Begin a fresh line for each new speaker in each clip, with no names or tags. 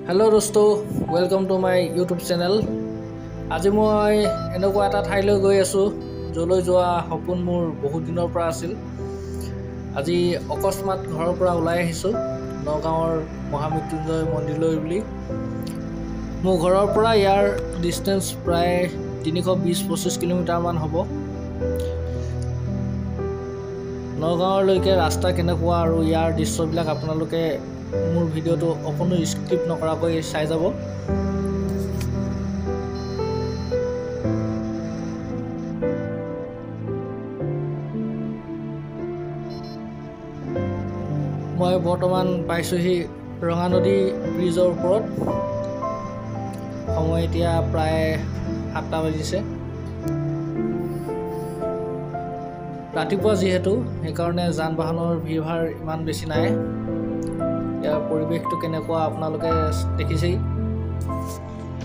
Hello Rosto, welcome to my YouTube channel. আজি মই এনেকুৱা এটা ঠাইলৈ গৈ আছো যলৈ যোৱা সপোন মোৰ বহুত দিনৰ পৰা আছিল। আজি অকস্মাত ঘৰৰ পৰা ওলাই আহিছো নগাঁৱৰ মহামৃত্যুঞ্জয় মন্দিৰলৈ বুলি। মোৰ ঘৰৰ পৰা ইয়াৰ ডিসটেন্স প্ৰায় 320-25 কিলোমিটাৰ মান হ'ব। নগাঁৱলৈকে ৰাস্তা কেনেকুৱা আৰু ইয়াৰ দৃশ্যবিলাক আপোনালোকে মোৰ ভিডিঅ'টো অকণো স্ক্ৰিপ্ট নকৰাকৈ চাই যাব। মই বৰ্তমান পাইছোহি ৰঙা নদী ব্ৰিজৰ ওপৰত। সময় এতিয়া প্ৰায় 7টা বাজিছে। ৰাতিপুৱা যিহেতু সেইকাৰণে যান বাহনৰ ভিৰ ভাৰ ইমান বেছি নাই। ইয়াৰ পৰিৱেশটো কেনেকুৱা আপোনালোকে দেখিছেই।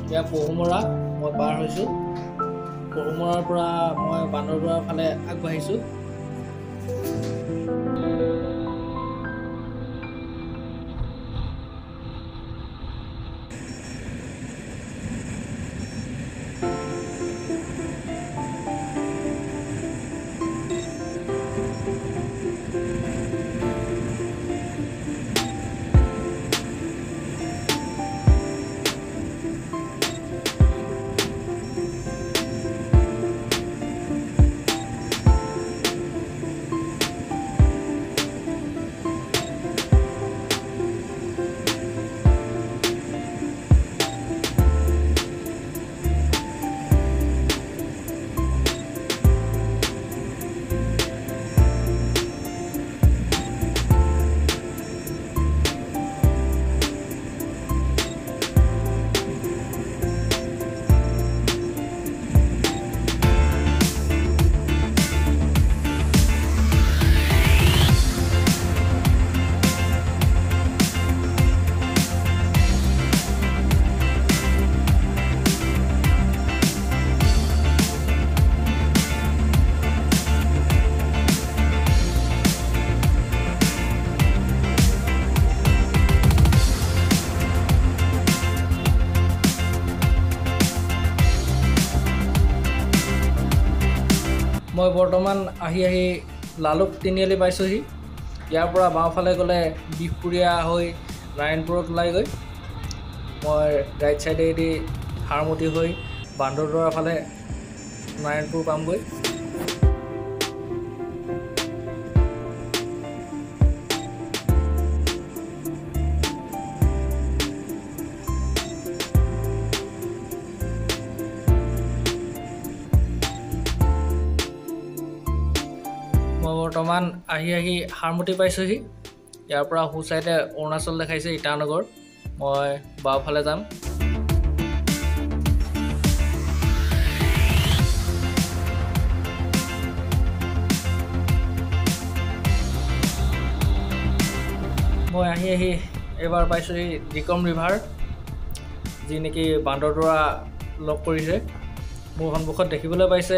ইয়াৰ পহুমৰা মই পাৰ হৈছোঁ। পহুমৰাৰ পৰা মই বান্দৰদুৱাৰ ফালে আগবাঢ়িছোঁ। মই বৰ্তমান আহি লালুক তিনিআলি পাইছোহি। ইয়াৰ পৰা বাওঁফালে গ'লে বিহপুৰীয়া হৈ নাৰায়ণপুৰত ওলাই গৈ মই ৰাইট সাইডেদি হাৰমতি হৈ বান্দৰদুৱাৰ ফালে নাৰায়ণপুৰ পামগৈ। মই বৰ্তমান আহি হাৰমতি পাইছোহি। ইয়াৰ পৰা সু চাইডে অৰুণাচল দেখাইছে ইটানগৰ। মই বাওঁফালে যাম। মই আহি এবাৰ পাইছোহি ডিকম ৰিভাৰ, যি নেকি বান্দৰদুৱা লগ কৰিছে। মোৰ সন্মুখত দেখিবলৈ পাইছে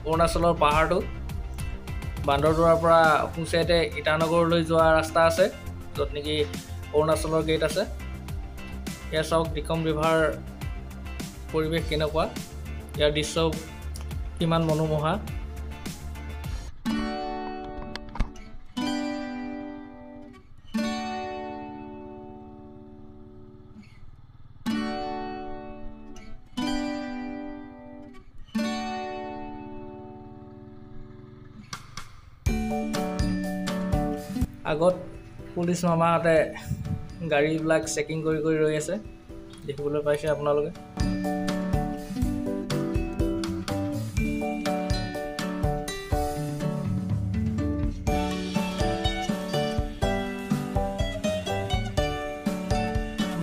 অৰুণাচলৰ পাহাৰটো। বান্দৰদুৱাৰ পৰা সোঁ চাইডে ইটানগৰলৈ যোৱা ৰাস্তা আছে, য'ত নেকি অৰুণাচলৰ গেট আছে। ইয়াৰ চাওক ডিকম ৰিভাৰ পৰিৱেশ কেনেকুৱা, ইয়াৰ দৃশ্য কিমান মনোমোহা। আগত পুলিচ মামাহঁতে গাড়ীবিলাক চেকিং কৰি ৰৈ আছে, দেখিবলৈ পাইছে আপোনালোকে।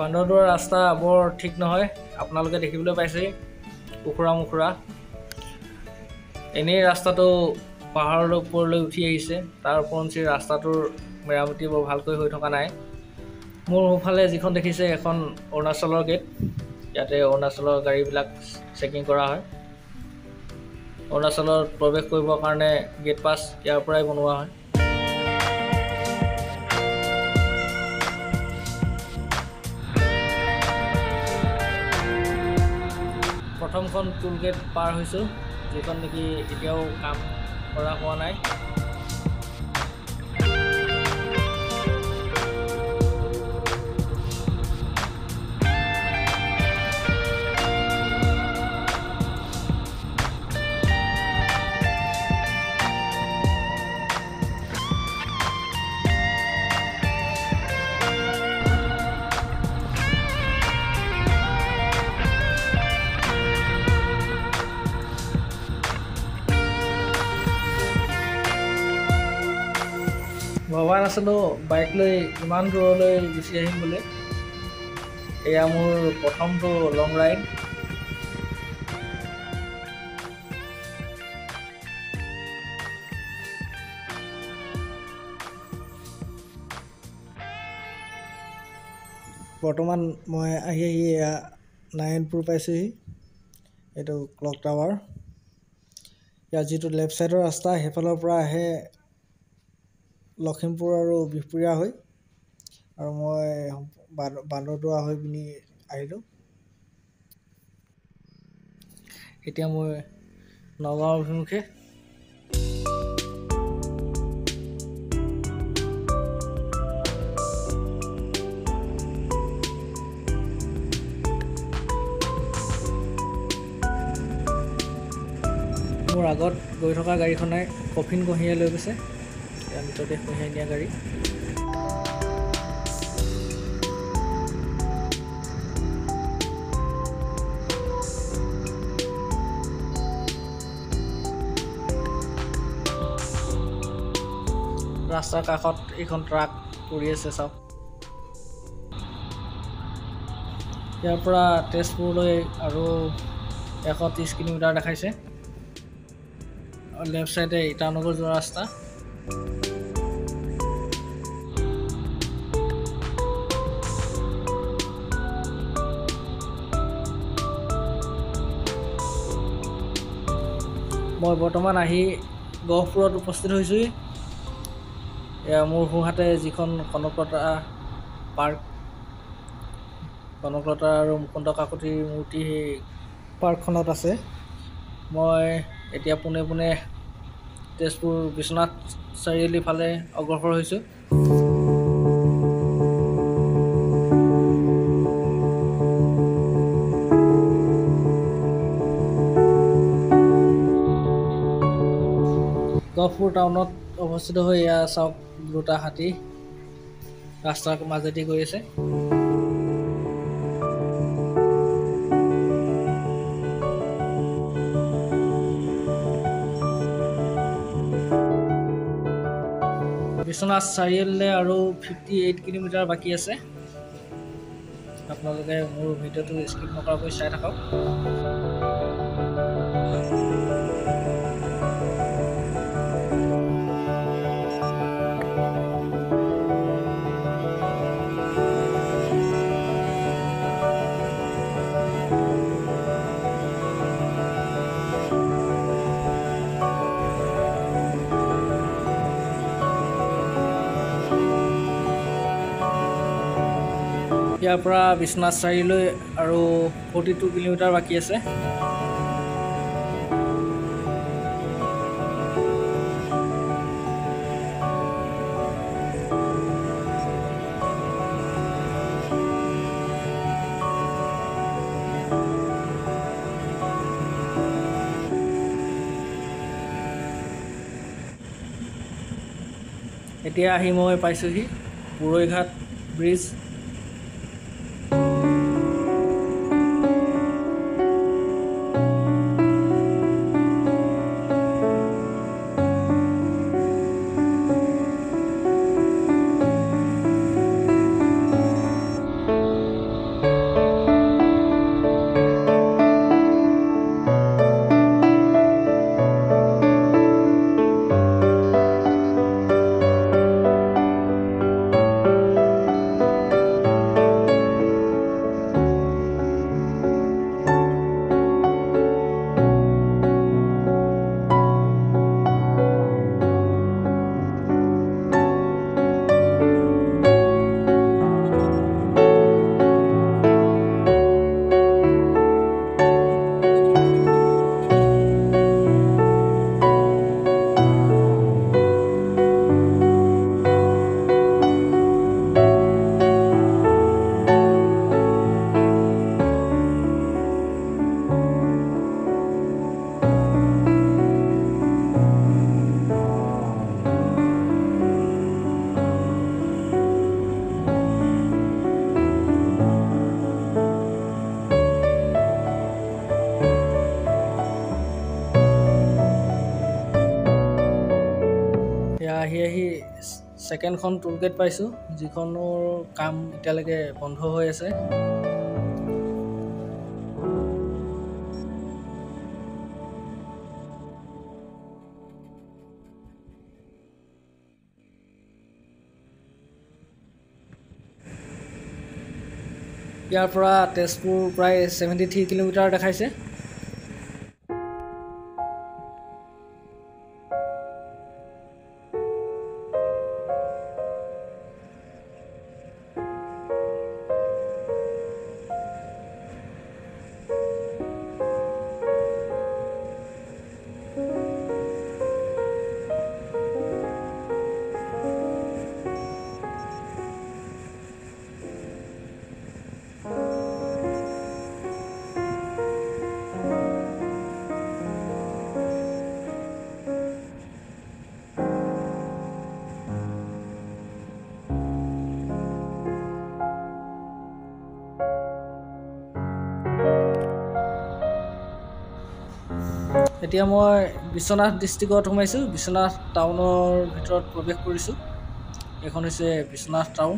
বান্দৰদোৱাৰ ৰাস্তা বৰ ঠিক নহয়, আপোনালোকে দেখিবলৈ পাইছে উখুৰা মুখুৰা। এনেই ৰাস্তাটো পাহাৰৰ ওপৰলৈ উঠি আহিছে, তাৰ ওপৰঞ্চি ৰাস্তাটোৰ মেৰামতি বৰ ভালকৈ হৈ থকা নাই। মোৰ সোঁফালে যিখন দেখিছে এখন অৰুণাচলৰ গেট, ইয়াতে অৰুণাচলৰ গাড়ীবিলাক চেকিং কৰা হয়। অৰুণাচলত প্ৰৱেশ কৰিবৰ কাৰণে গেট পাছ ইয়াৰ পৰাই বনোৱা হয়। প্ৰথমখন টুল গেট পাৰ হৈছোঁ, যিখন নেকি এতিয়াও কাম কৰা হোৱা নাই। ভবা নাছিলোঁ বাইক লৈ ইমান দূৰলৈ গুচি আহিম বুলি। এয়া মোৰ প্ৰথমটো লং ৰাইড। বৰ্তমান মই আহি এয়া নাৰায়ণপুৰ পাইছোঁহি। এইটো ক্লক টাৱাৰ। ইয়াৰ যিটো লেফ্ট ছাইডৰ ৰাস্তা, সেইফালৰ পৰা আহে লখিমপুৰ আৰু বিহপুৰীয়া হৈ, আৰু মই বান্দৰদোৱা হৈ পিনি আহিলোঁ। এতিয়া মই নগাঁও অভিমুখে। মোৰ আগত গৈ থকা গাড়ীখনে কফিন কঢ়িয়াই লৈ গৈছে, মৃতদেহ কঢ়িয়াই নিয়া গাড়ী। ৰাস্তাৰ কাষত এইখন ট্ৰাক পৰি আছে, চাওক। ইয়াৰ পৰা তেজপুৰলৈ আৰু 130 কিলোমিটাৰ দেখাইছে। লেফ্ট চাইডে ইটানগৰ যোৱা ৰাস্তা। মই বৰ্তমান আহি গহপুৰত উপস্থিত হৈছোঁহি। এয়া মোৰ সোঁহাতে যিখন কনকলতা পাৰ্ক, কনকলতা আৰু মুকুন্দ কাকতিৰ মূৰ্তি সেই পাৰ্কখনত আছে। মই এতিয়া পোনে পোনে তেজপুৰ বিশ্বনাথ চাৰিআলিৰ ফালে অগ্ৰসৰ হৈছোঁ। গহপুৰ টাউনত অৱস্থিত হৈ এয়া চাওক, দুটা হাতী ৰাস্তাৰ মাজেদি গৈ আছে। বিশ্বনাথ চাৰিআলিলৈ আৰু 58 কিলোমিটাৰ বাকী আছে। আপোনালোকে মোৰ ভিডিঅ'টো স্কিপ নকৰাকৈ চাই থাকক। ইয়াৰ পৰা বিশ্বনাথ চাৰিআলিলৈ আৰু 42 কিলোমিটাৰ বাকী আছে। এতিয়া আহি মই পাইছোঁহি পুৰৈঘাট ব্ৰিজ। আহি ছেকেণ্ডখন টোল গেট পাইছোঁ, যিখনৰ কাম এতিয়ালৈকে বন্ধ হৈ আছে। ইয়াৰ পৰা তেজপুৰ প্ৰায় 73 কিলোমিটাৰ দেখাইছে। এতিয়া মই বিশ্বনাথ ডিষ্ট্ৰিক্টত সোমাইছোঁ। বিশ্বনাথ টাউনৰ ভিতৰত প্ৰৱেশ কৰিছোঁ। এইখন হৈছে বিশ্বনাথ টাউন।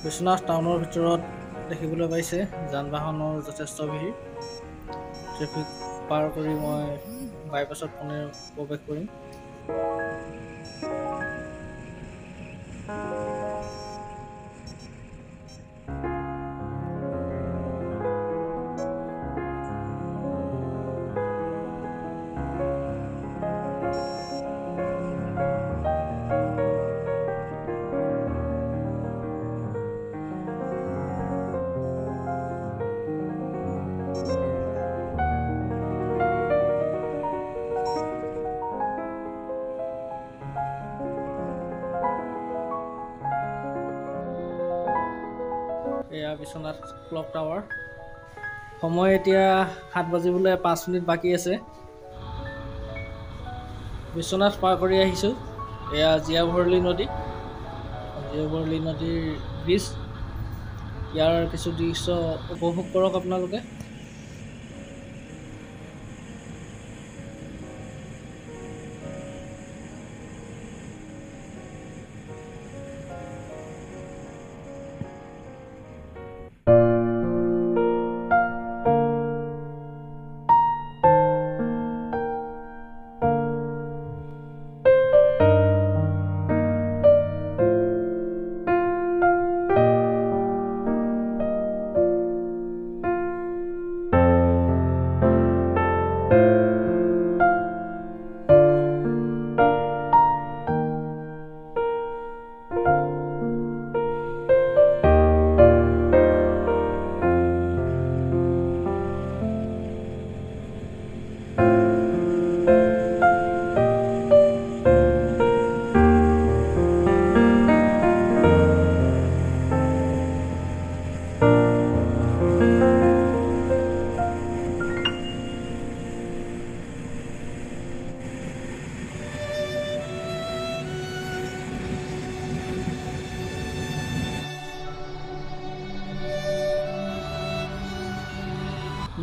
বিশ্বনাথ টাউনৰ ভিতৰত দেখিবলৈ পাইছে যান বাহনৰ যথেষ্ট ভিৰ। ট্ৰেফিক পাৰ কৰি মই বাইপাছত পুনৰ প্ৰৱেশ কৰিম। এয়া বিশ্বনাথ ক্লক টাৱাৰ। সময় এতিয়া 7 বাজিবলৈ 5 মিনিট বাকী আছে। বিশ্বনাথ পাৰ কৰি আহিছোঁ। এয়া জীয়াভৰলী নদী, জীয়াভৰলী নদীৰ ব্ৰিজ। ইয়াৰ কিছু দৃশ্য উপভোগ কৰক আপোনালোকে।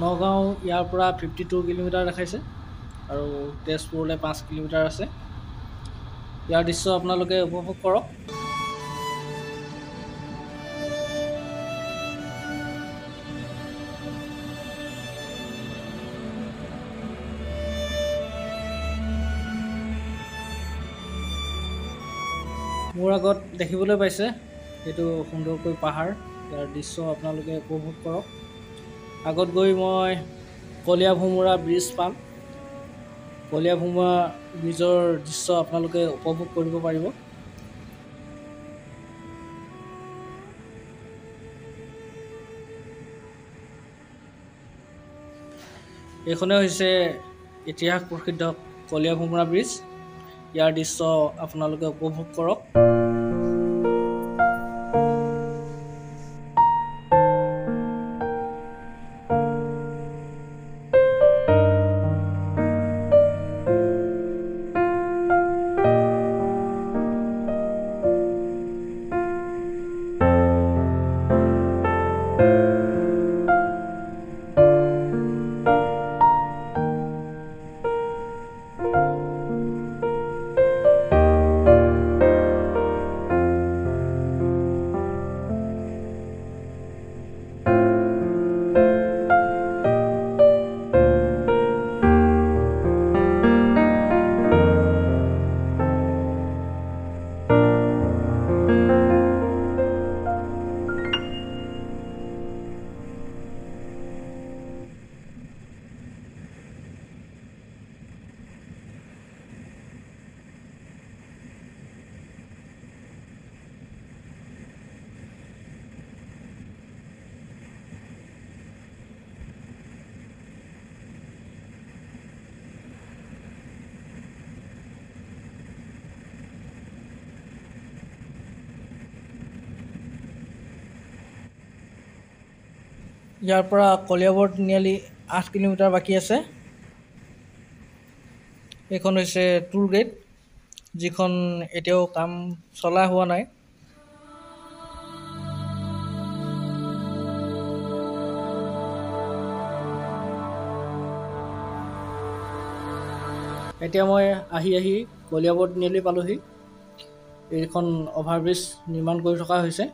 নগাঁও ইয়াৰ পৰা 52 কিলোমিটাৰ দেখাইছে আৰু তেজপুৰলৈ 5 কিলোমিটাৰ আছে। ইয়াৰ দৃশ্য আপোনালোকে উপভোগ কৰক। মোৰ আগত দেখিবলৈ পাইছে এইটো সুন্দৰকৈ পাহাৰ। ইয়াৰ দৃশ্য আপোনালোকে উপভোগ কৰক। আগত গৈ মই কলীয়া ভোমোৰা ব্ৰিজ পাম। কলীয়া ভোমোৰা ব্ৰিজৰ দৃশ্য আপোনালোকে উপভোগ কৰিব পাৰিব। এইখনে হৈছে ইতিহাস প্ৰসিদ্ধ কলীয়াভোমোৰা ব্ৰিজ। ইয়াৰ দৃশ্য আপোনালোকে উপভোগ কৰক। ইয়াৰ পৰা কলিয়াবৰ তিনিআলি 8 কিলোমিটাৰ বাকী আছে। এইখন হৈছে টুৰ গেট, যিখন এতিয়াও কাম চলাই হোৱা নাই। এতিয়া মই আহি কলিয়াবৰ তিনিআলি পালোহি। এইখন অভাৰব্ৰিজ নিৰ্মাণ কৰি থকা হৈছে।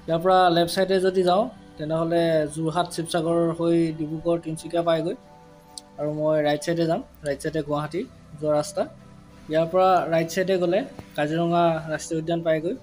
ইয়াৰ পৰা লেফ্ট ছাইডে যদি যাওঁ তেনেহ'লে যোৰহাট শিৱসাগৰ হৈ ডিব্ৰুগড় তিনিচুকীয়া পায়গৈ, আৰু মই ৰাইট ছাইডে যাম। ৰাইট ছাইডে গুৱাহাটী যোৱা ৰাস্তা। ইয়াৰ পৰা ৰাইট ছাইডে গ'লে কাজিৰঙা ৰাষ্ট্ৰীয় উদ্যান পায়গৈ।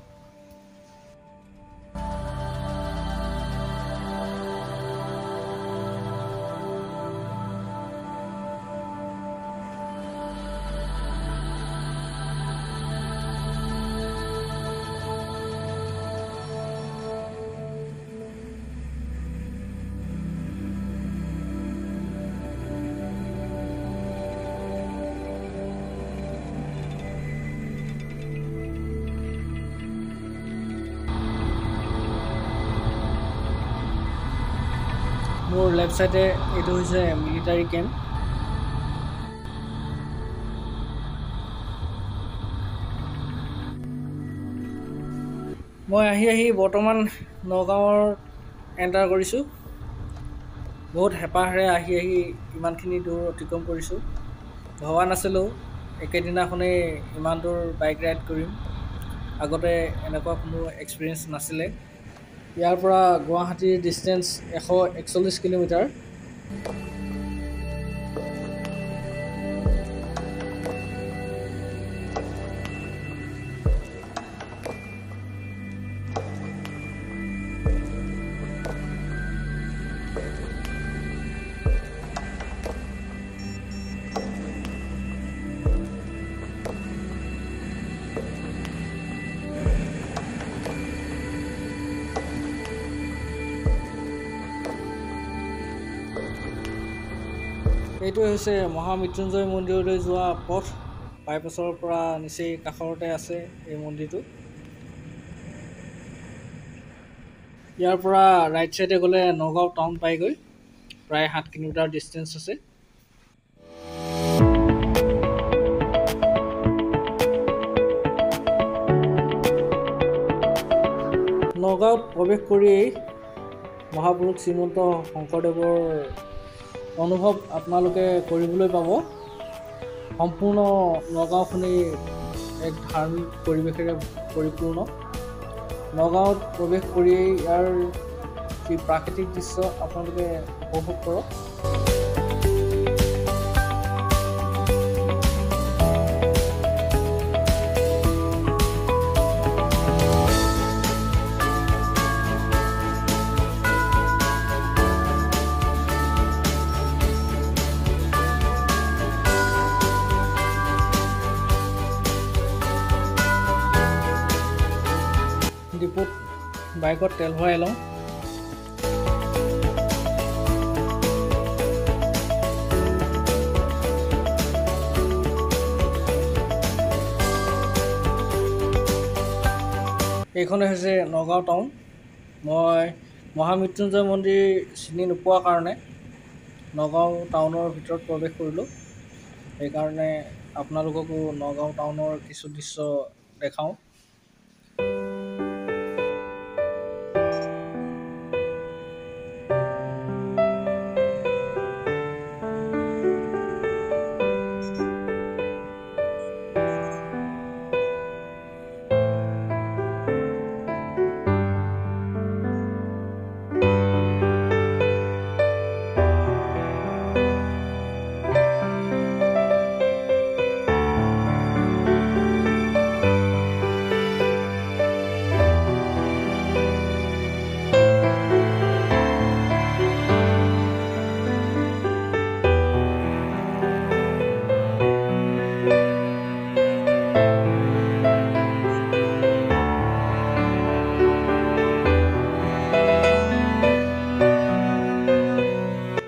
মোৰ লেফ্ট ছাইডে এইটো হৈছে মিলিটাৰী কেম্প। মই আহি বৰ্তমান নগাঁৱৰ এণ্টাৰ কৰিছোঁ। বহুত হেঁপাহেৰে আহি ইমানখিনি দূৰ অতিক্ৰম কৰিছোঁ। ভবা নাছিলোঁ একেদিনাখনেই ইমান দূৰ বাইক ৰাইড কৰিম। আগতে এনেকুৱা কোনো এক্সপিৰিয়েঞ্চ নাছিলে। ইয়াৰ পৰা গুৱাহাটীৰ ডিষ্টেঞ্চ 141 কিলোমিটাৰ। এইটো হৈছে মহামৃত্যুঞ্জয় মন্দিৰলৈ যোৱা পথ। বাইপাছৰ পৰা নিচেই কাষৰতে আছে এই মন্দিৰটো। ইয়াৰ পৰা ৰাইট ছাইডে গ'লে নগাঁও টাউন পায়গৈ। প্ৰায় 7 কিলোমিটাৰ ডিষ্টেঞ্চ আছে। নগাঁৱত প্ৰৱেশ কৰিয়েই মহাপুৰুষ শ্ৰীমন্ত শংকৰদেৱৰ অনুভৱ আপোনালোকে কৰিবলৈ পাব। সম্পূৰ্ণ নগাঁওখনেই এক ধাৰ্মিক পৰিৱেশেৰে পৰিপূৰ্ণ। নগাঁৱত প্ৰৱেশ কৰিয়েই ইয়াৰ যি প্ৰাকৃতিক দৃশ্য আপোনালোকে উপভোগ কৰক। ডিপুত বাইকত তেল ভৰাই লওঁ। এইখনে হৈছে নগাঁও টাউন। মই মহামৃত্যুঞ্জয় মন্দিৰ চিনি নোপোৱাৰ কাৰণে নগাঁও টাউনৰ ভিতৰত প্ৰৱেশ কৰিলোঁ। সেইকাৰণে আপোনালোককো নগাঁও টাউনৰ কিছু দৃশ্য দেখাওঁ।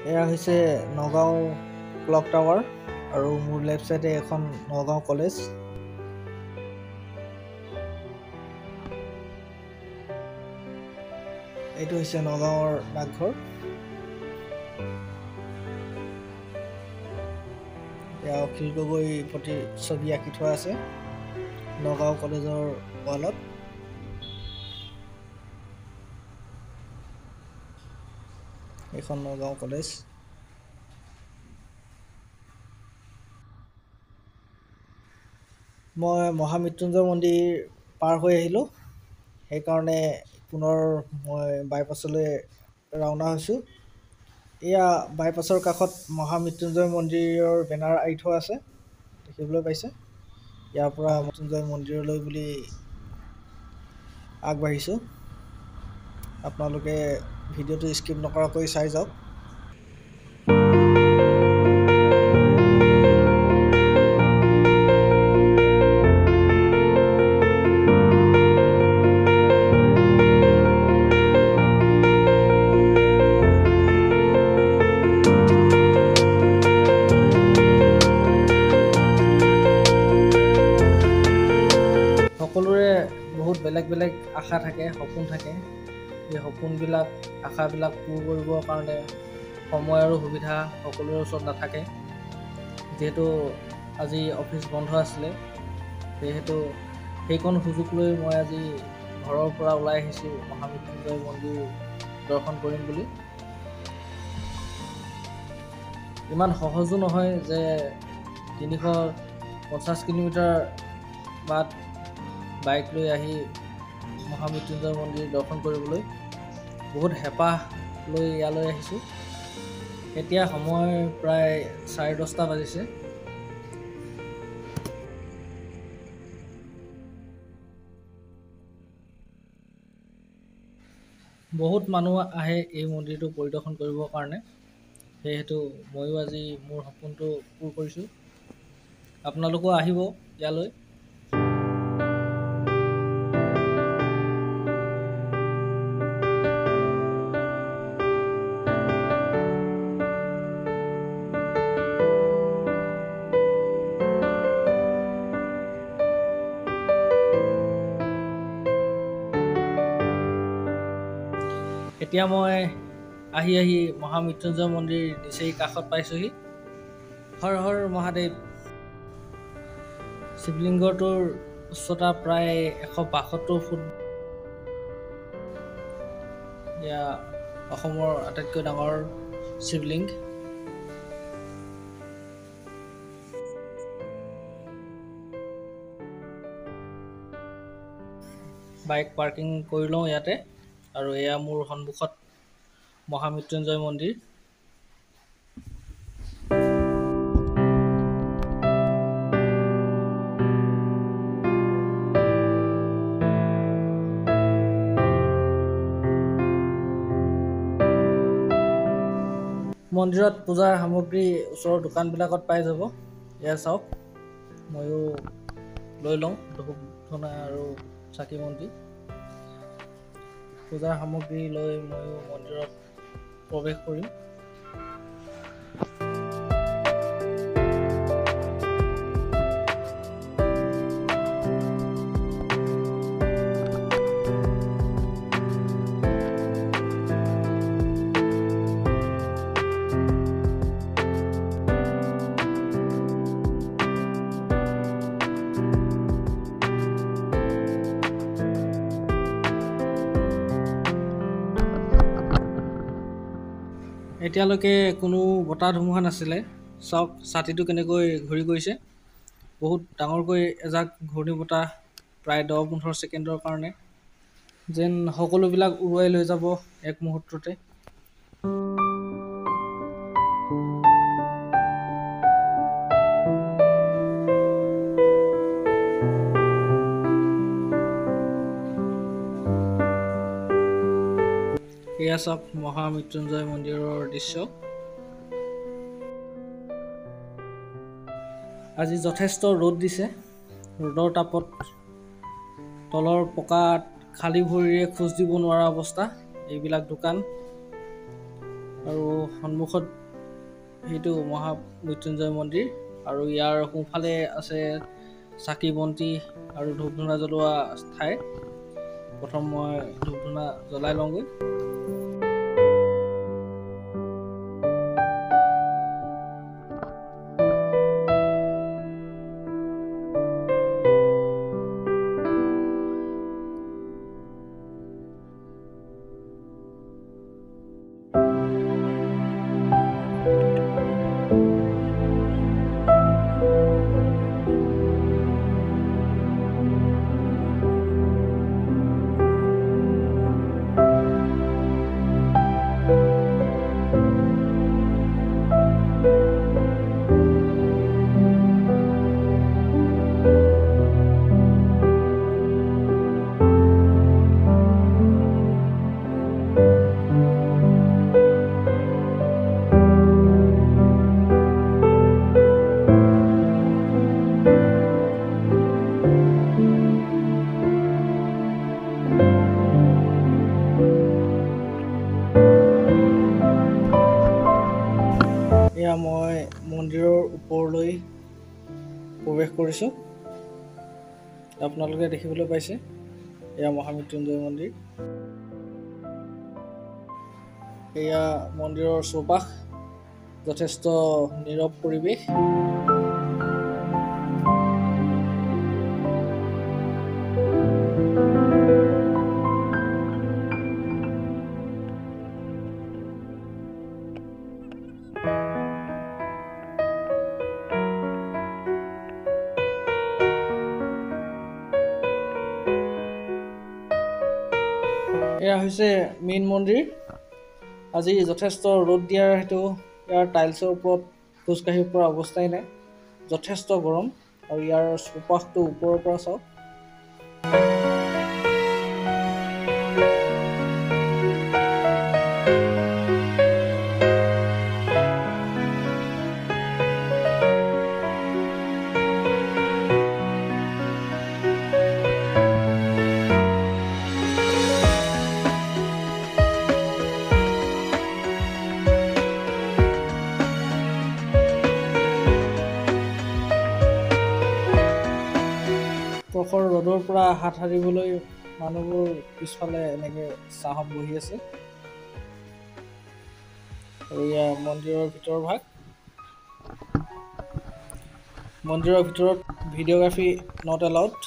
এয়া হৈছে নগাঁও ক্লক টাৱাৰ আৰু মোৰ লেফ্ট চাইডে এখন নগাঁও কলেজ। এইটো হৈছে নগাঁৱৰ ডাকঘৰ। এয়া অখিল গগৈ প্ৰতি ছবি আঁকি থোৱা আছে নগাঁও কলেজৰ ৱালত। এইখন নগাঁও কলেজ। মই মহামৃত্যুঞ্জয় মন্দিৰ পাৰ হৈ আহিলোঁ। সেইকাৰণে পুনৰ মই বাইপাছলৈ ৰাওনা হৈছোঁ। এয়া বাইপাছৰ কাষত মহামৃত্যুঞ্জয় মন্দিৰৰ বেনাৰ আঁৰি থোৱা আছে, দেখিবলৈ পাইছে। ইয়াৰ পৰা মৃত্যুঞ্জয় মন্দিৰলৈ বুলি আগবাঢ়িছোঁ। আপোনালোকে ভিডিঅ'টো স্কিপ নকৰাকৈ চাই যাওক। সকলোৰে বহুত বেলেগ বেলেগ আশা থাকে, সপোন থাকে। এই সপোনবিলাক, আশাবিলাক পূৰ কৰিবৰ কাৰণে সময় আৰু সুবিধা সকলোৰে ওচৰত নাথাকে। যিহেতু আজি অফিচ বন্ধ আছিলে, সেয়েহেতু সেইকণ সুযোগ লৈ মই আজি ঘৰৰ পৰা ওলাই আহিছোঁ মহামৃত্যুঞ্জয় মন্দিৰ দৰ্শন কৰিম বুলি। ইমান সহজো নহয় যে 350 কিলোমিটাৰ বাট বাইক লৈ আহি মহামৃত্যুঞ্জয় মন্দিৰ দৰ্শন কৰিবলৈ। বহুত হেঁপাহ লৈ ইয়ালৈ আহিছোঁ। এতিয়া সময় প্ৰায় 10:30 বাজিছে। বহুত মানুহ আহে এই মন্দিৰটো পৰিদৰ্শন কৰিবৰ কাৰণে। সেয়েহেতু ময়ো আজি মোৰ সপোনটো পূৰ কৰিছোঁ। আপোনালোকো আহিব ইয়ালৈ। এতিয়া মই আহি মহামৃত্যুঞ্জয় মন্দিৰ নিচেই কাষত পাইছোঁহি। হৰ হৰ মহাদেৱ। শিৱলিংগটোৰ উচ্চতা প্ৰায় 172 ফুট। এয়া অসমৰ আটাইতকৈ ডাঙৰ শিৱলিংগ। বাইক পাৰ্কিং কৰি লওঁ ইয়াতে। আৰু এয়া মোৰ সন্মুখত মহামৃত্যুঞ্জয় মন্দিৰ। মন্দিৰত পূজাৰ সামগ্ৰী ওচৰৰ দোকানবিলাকত পাই যাব। এয়া চাওক, ময়ো লৈ লওঁ ধূপ ধূনা আৰু চাকি বন্তি। পূজাৰ সামগ্ৰী লৈ ময়ো মন্দিৰত প্ৰৱেশ কৰিম। এতিয়ালৈকে কোনো বতাহ ধুমুহা নাছিলে। চাওক ছাতিটো কেনেকৈ ঘূৰি গৈছে। বহুত ডাঙৰকৈ এজাক ঘূৰ্ণী বতাহ প্ৰায় 10-15 ছেকেণ্ডৰ কাৰণে যেন সকলোবিলাক উৰুৱাই লৈ যাব এক মুহূৰ্ততে। এয়া চাওক মহামৃত্যুঞ্জয় মন্দিৰৰ দৃশ্য। আজি যথেষ্ট ৰ'দ দিছে। ৰ'দৰ তাপত তলৰ পকাত খালী ভৰিৰে খোজ দিব নোৱাৰা অৱস্থা। এইবিলাক দোকান আৰু সন্মুখত সেইটো মহামৃত্যুঞ্জয় মন্দিৰ আৰু ইয়াৰ সোঁফালে আছে চাকি বন্তি আৰু ধূপ ধূনা জ্বলোৱা ঠাই। প্ৰথম মই ধূপ ধূনা জ্বলাই লওঁগৈ। এয়া মই মন্দিৰৰ ওপৰলৈ প্ৰৱেশ কৰিছোঁ। আপোনালোকে দেখিবলৈ পাইছে এয়া মহামৃত্যুঞ্জয় মন্দিৰ। এয়া মন্দিৰৰ চৌপাশ, যথেষ্ট নীৰৱ পৰিৱেশ। এয়া হৈছে মেইন মন্দিৰ। আজি যথেষ্ট ৰ'দ দিয়াৰ হেতু ইয়াৰ টাইলছৰ ওপৰত খোজকাঢ়িব পৰা অৱস্থাই নাই। যথেষ্ট গৰম আৰু ইয়াৰ চৌপাশটো ওপৰৰ পৰা চাওক। প্ৰখৰ ৰ'দৰ পৰা হাত সাৰিবলৈ মানুহবোৰ পিছফালে এনেকৈ ছাঁত বহি আছে। আৰু এয়া মন্দিৰৰ ভিতৰ ভাগ। মন্দিৰৰ ভিতৰত ভিডিঅ'গ্ৰাফী নট এলাউড।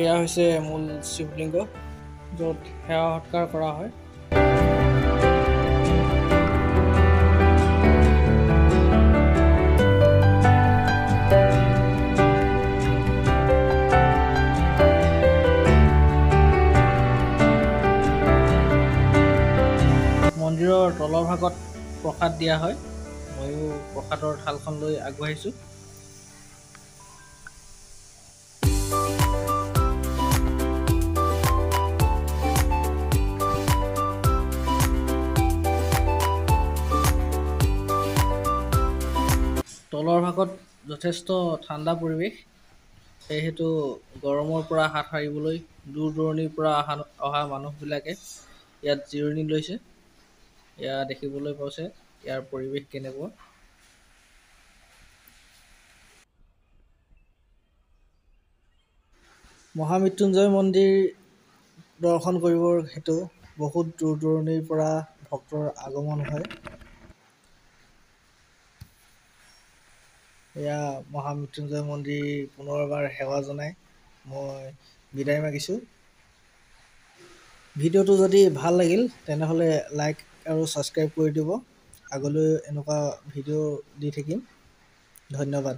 এয়া হৈছে মূল শিৱলিংগ, য'ত সেৱা সৎকাৰ কৰা হয়। মন্দিৰৰ তলৰ ভাগত প্ৰসাদ দিয়া হয়। ময়ো প্ৰসাদৰ থালখন লৈ আগবাঢ়িছোঁ। তলৰ ভাগত যথেষ্ট ঠাণ্ডা পৰিৱেশ, সেয়েহেতু গৰমৰ পৰা হাত সাৰিবলৈ দূৰ দূৰণিৰ পৰা অহা মানুহবিলাকে ইয়াত জিৰণি লৈছে। এয়া দেখিবলৈ পাইছে ইয়াৰ পৰিৱেশ কেনেকুৱা। মহামৃত্যুঞ্জয় মন্দিৰ দৰ্শন কৰিবৰ হেতু বহুত দূৰ দূৰণিৰ পৰা ভক্তৰ আগমন হয়।
এয়া মহামৃত্যুঞ্জয় মন্দিৰ পুনৰবাৰ সেৱা জনাই মই বিদায় মাগিছোঁ। ভিডিঅ'টো যদি ভাল লাগিল তেনেহ'লে লাইক আৰু ছাবস্ক্ৰাইব কৰি দিব। আগলৈ এনেকুৱা ভিডিঅ' দি থাকিম। ধন্যবাদ।